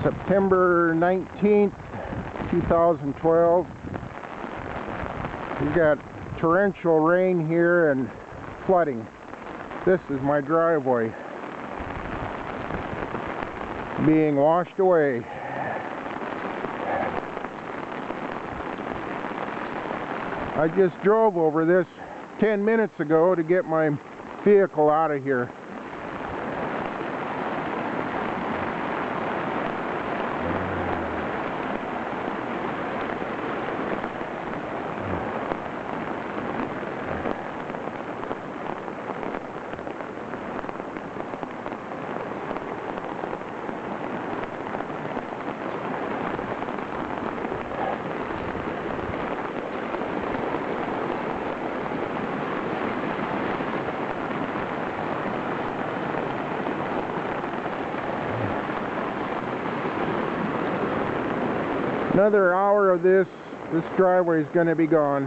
September 19th, 2012. We've got torrential rain here and flooding. This is my driveway being washed away. I just drove over this 10 minutes ago to get my vehicle out of here. Another hour of this driveway is going to be gone.